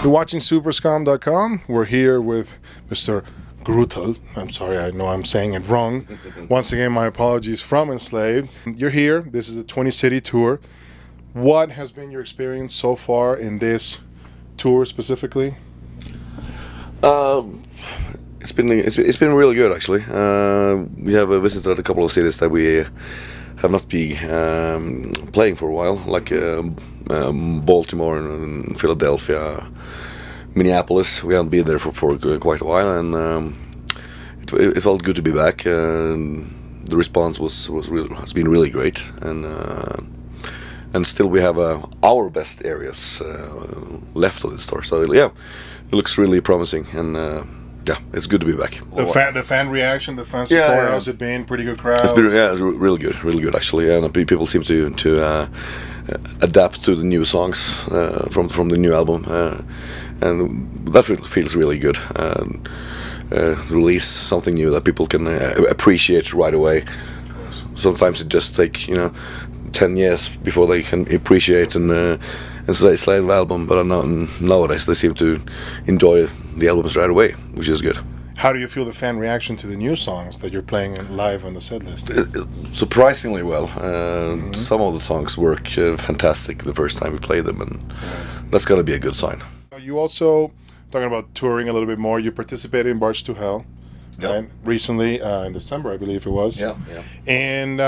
You're watching Superskum.com. We're here with Mr. Grutel. I'm sorry, I know I'm saying it wrong. Once again, my apologies from Enslaved. You're here. This is a 20-city tour. What has been your experience so far in this tour specifically? It's been really good actually. We have visited a couple of cities that we have not been playing for a while, like Baltimore and Philadelphia, Minneapolis. We haven't been there for quite a while, and it felt good to be back. The response has been really great, and still we have our best areas left of the tour. So yeah, it looks really promising, and yeah, it's good to be back. The fan reaction, the fan support, yeah. how's it been? Pretty good crowd. It's really good actually, and people seem to adapt to the new songs from the new album, and that feels really good. Release something new that people can appreciate right away. Sometimes it just takes 10 years before they can appreciate and say Enslaved album, but nowadays they seem to enjoy the albums right away, which is good. How do you feel the fan reaction to the new songs that you're playing live on the set list? Surprisingly well. Some of the songs work fantastic the first time we play them, and that's gotta be a good sign. You also, talking about touring a little bit more, you participated in Barge to Hell. Yep. Right? Recently, in December, I believe it was. Yeah. And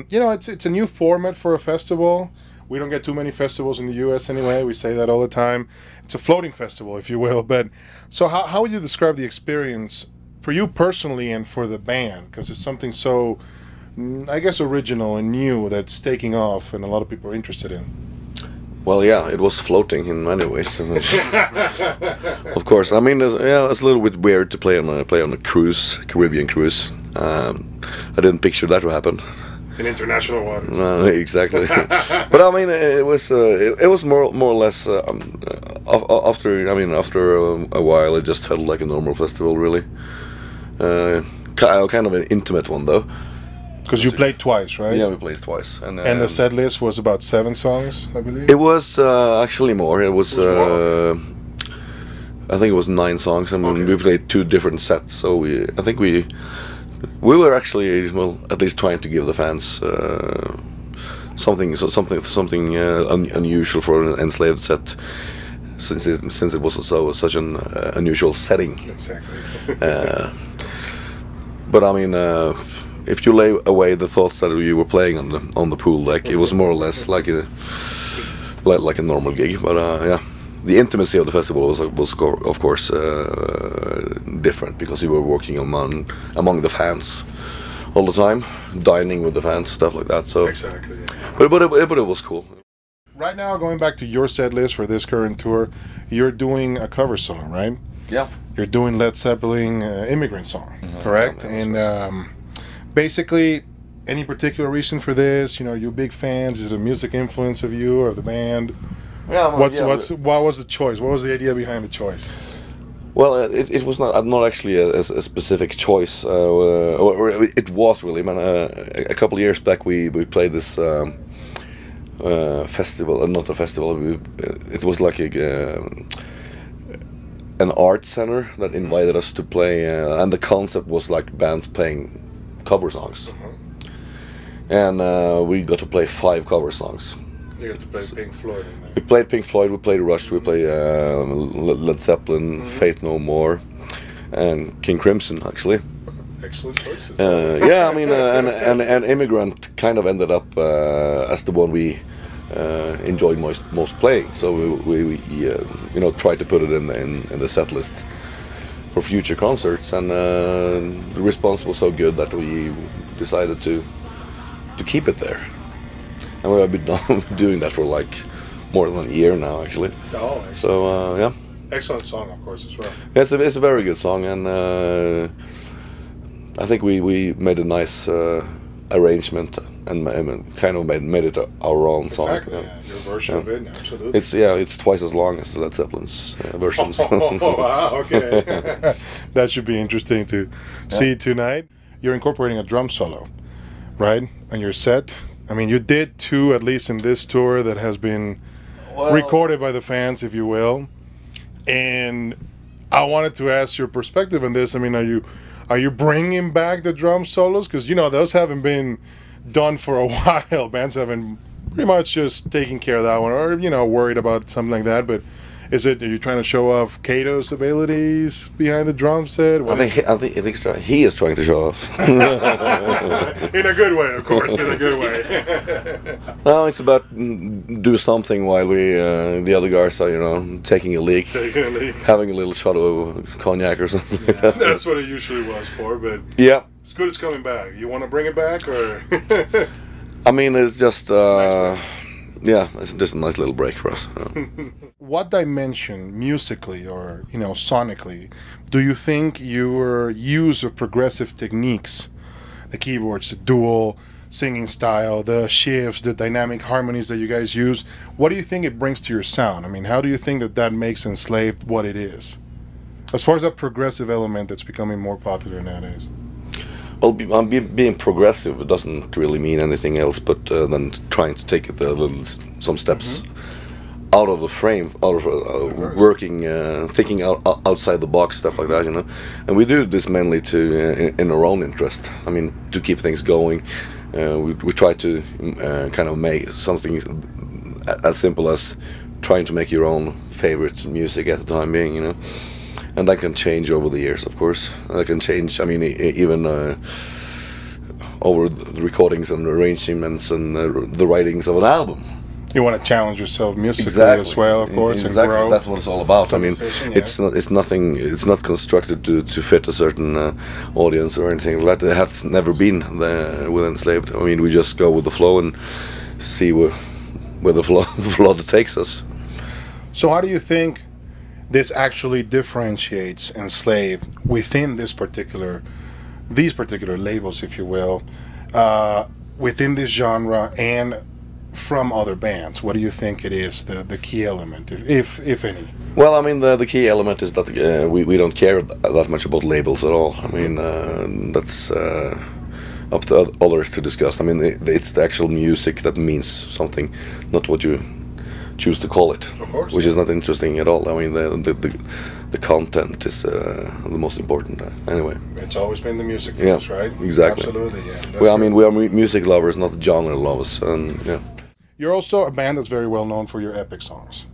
it's a new format for a festival. We don't get too many festivals in the U.S. anyway. We say that all the time. It's a floating festival, if you will. But so, how would you describe the experience for you personally and for the band? Because it's something so, I guess, original and new that's taking off, and a lot of people are interested in. Well, yeah, it was floating in many ways. Of course, I mean, it's a little bit weird to play on a cruise, Caribbean cruise. I didn't picture that would happen. In international waters. No, exactly. But I mean, it was more or less after a while, it just felt like a normal festival, really. Kind of an intimate one, though. Because you played twice, right? Yeah, we played twice, and the set list was about 7 songs, I believe. It was actually more. It was I think it was 9 songs. I mean, we played 2 different sets, so I think we were actually, well, at least trying to give the fans something unusual for an Enslaved set, since it was such an unusual setting. Exactly. But I mean, if you lay away the thoughts that you were playing on the pool deck, it was more or less like a normal gig. But yeah, the intimacy of the festival was of course different, because you were working among the fans all the time, dining with the fans, stuff like that. So exactly. Yeah. But it was cool. Right now, going back to your set list for this current tour, you're doing a cover song, right? Yeah. You're doing Led Zeppelin Immigrant song, correct? Yeah, and basically, any particular reason for this? You big fans? Is it a music influence of you or the band? Yeah. What was the choice? What was the idea behind the choice? Well, it was not actually a specific choice. Or it was really. Man, a couple of years back, we played this festival. Not a festival. It was like an art center that invited us to play, and the concept was like bands playing cover songs, and we got to play 5 cover songs. You got to play Pink Floyd in there. We played Pink Floyd, we played Rush, we played Led Zeppelin, Faith No More, and King Crimson, actually. Excellent choices. Yeah, I mean, and Immigrant kind of ended up as the one we enjoyed most playing. So we tried to put it in the set list for future concerts, and the response was so good that we decided to keep it there, and we have been doing that for like more than a year now, actually. Oh, excellent. So yeah, excellent song, of course, as well. It's a very good song, and I think we made a nice arrangement and kind of made it our own song. Exactly, yeah. Your version of it, absolutely. It's twice as long as Led Zeppelin's versions. Oh, wow, okay. That should be interesting to see tonight. You're incorporating a drum solo, right, on your set. I mean, you did 2, at least in this tour, that has been recorded by the fans, if you will. And I wanted to ask your perspective on this. I mean, are you bringing back the drum solos? Because, you know, those haven't been done for a while. Bands haven't pretty much just taken care of that one, or, you know, worried about something like that. But are you trying to show off Kato's abilities behind the drum set? I think he is trying to show off. In a good way, of course, in a good way. No, it's about do something while we, the other guys are, you know, taking a leak, having a little shot of cognac or something like that. That's what it usually was for, but yeah, it's good it's coming back. You want to bring it back, or? I mean, it's just, yeah, it's just a nice little break for us. What dimension, musically or, you know, sonically, do you think your use of progressive techniques, the keyboards, the dual singing style, the shifts, the dynamic harmonies that you guys use, what do you think it brings to your sound? I mean, how do you think that makes Enslaved what it is? As far as that progressive element that's becoming more popular nowadays. Well, being progressive doesn't really mean anything else but than trying to take it some steps out of the frame, out of working, thinking outside the box, stuff like that, you know. And we do this mainly in our own interest. I mean, to keep things going. We try to kind of make something as simple as trying to make your own favorite music at the time being, you know. And that can change over the years, of course. That can change, I mean, even over the recordings and arrangements and the writings of an album. You want to challenge yourself musically as well, of course, and grow. That's what it's all about. I mean, it's not constructed to fit a certain audience or anything like that. It has never been with Enslaved. I mean, we just go with the flow and see where the flow takes us. So how do you think this actually differentiates Enslaved within these particular labels, if you will, within this genre and from other bands? What do you think it is, the key element, if any? Well, I mean, the key element is that we don't care that much about labels at all. I mean, that's up to others to discuss. I mean, it's the actual music that means something, not what you choose to call it, of course, which is not interesting at all. I mean, the content is the most important. Anyway, it's always been the music for us, right? Exactly. Absolutely, yeah. Well, I mean, we are music lovers, not genre lovers, and yeah. You're also a band that's very well known for your epic songs.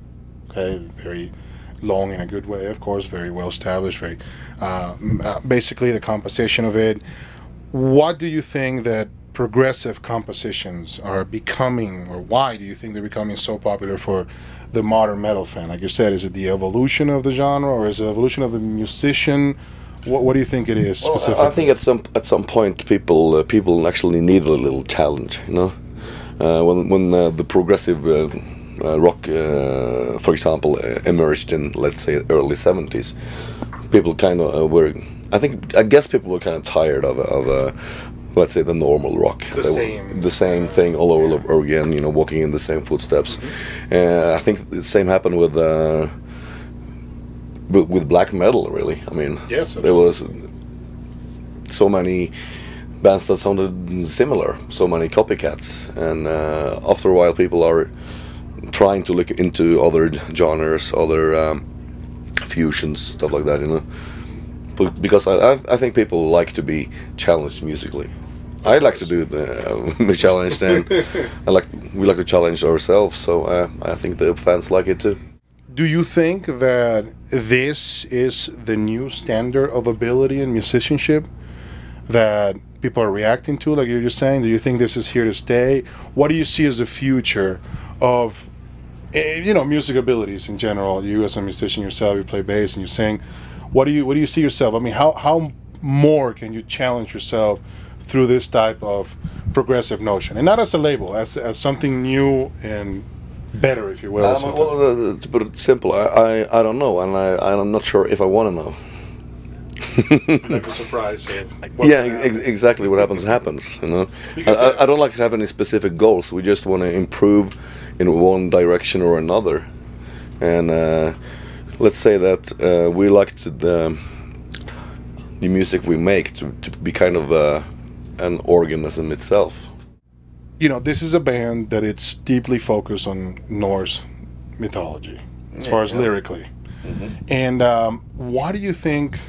Okay, very long in a good way, of course, very well established. Very basically the composition of it. What do you think that progressive compositions are becoming, or why do you think they're becoming so popular for the modern metal fan? Like you said, is it the evolution of the genre, or is it the evolution of the musician? What do you think it is specifically? Well, I think at some point people actually need a little challenge, you know. When the progressive rock, for example, emerged in, let's say, early 70s, people kind of were. I guess people were kind of tired of let's say the normal rock, the same thing all over again, you know, walking in the same footsteps. I think the same happened with black metal, really. I mean, yes, there was so many bands that sounded similar, so many copycats, and after a while people are trying to look into other genres, other fusions, stuff like that, you know. Because I think people like to be challenged musically. I like to do be challenged, and we like to challenge ourselves. So I think the fans like it too. Do you think that this is the new standard of ability in musicianship that people are reacting to, like you're just saying? Do you think this is here to stay? What do you see as the future of, you know, music abilities in general? You as a musician yourself, you play bass and you sing. What do you see yourself? I mean, how more can you challenge yourself through this type of progressive notion, and not as a label, as something new and better, if you will? Well, to put it simple, I don't know, and I'm not sure if I want to know. Like a surprise. Yeah, exactly. What happens. You know, I don't like to have any specific goals. We just want to improve in one direction or another, and let's say that we like the music we make to be kind of an organism itself. You know, this is a band that it's deeply focused on Norse mythology, as far as lyrically. And what do you think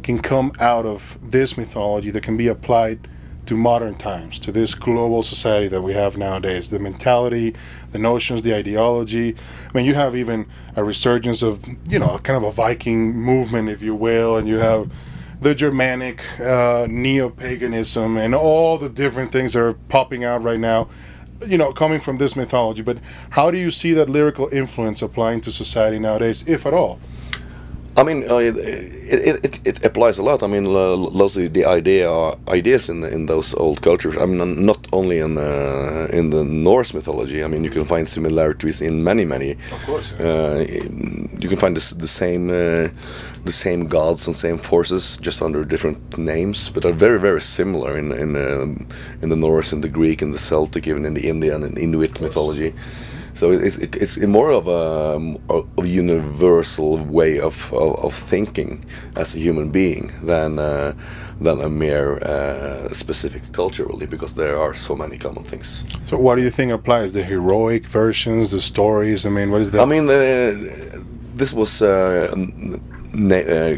can come out of this mythology that can be applied to modern times, to this global society that we have nowadays? The mentality, the notions, the ideology. I mean, you have even a resurgence of, you know, kind of a Viking movement, if you will, and you have the Germanic neo-paganism and all the different things that are popping out right now, you know, coming from this mythology. But how do you see that lyrical influence applying to society nowadays, if at all? I mean, it applies a lot. I mean, lots of the ideas in those old cultures. I mean, not only in the Norse mythology. I mean, you can find similarities in many. Of course. You can find the same gods and same forces, just under different names, but are very similar in the Norse, in the Greek, in the Celtic, even in the Indian and Inuit mythology. So it's more of a universal way of thinking as a human being than a mere specific culture, really, because there are so many common things. So what do you think applies? The heroic versions, the stories? I mean, what is that? I mean, this was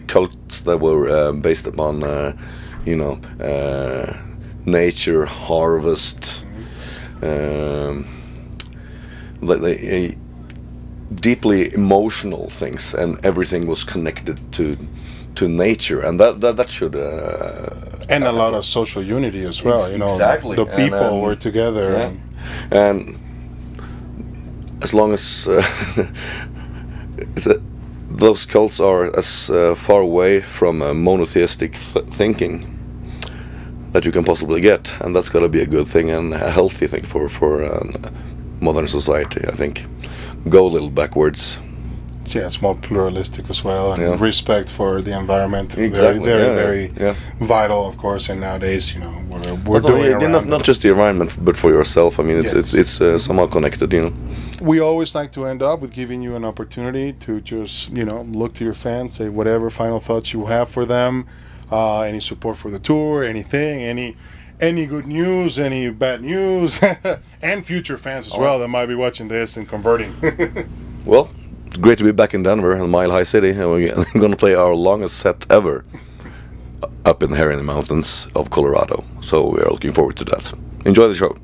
cults that were based upon, you know, nature, harvest. Deeply emotional things, and everything was connected to nature, and that should and a lot of social unity as well. You know, exactly. The people were together, yeah. And as long as those cults are as far away from monotheistic thinking that you can possibly get, and that's got to be a good thing and a healthy thing for modern society, I think. Go a little backwards. Yeah, it's more pluralistic as well, and respect for the environment. Exactly. Very vital, of course. And nowadays, you know, we're doing not just the environment, but for yourself. I mean, it's somehow connected, you know. We always like to end up with giving you an opportunity to just, you know, look to your fans, say whatever final thoughts you have for them, any support for the tour, anything, any good news, any bad news, and future fans as well that might be watching this and converting. Well, it's great to be back in Denver, in Mile High City, and we're going to play our longest set ever up in the Mountains of Colorado. So we are looking forward to that. Enjoy the show.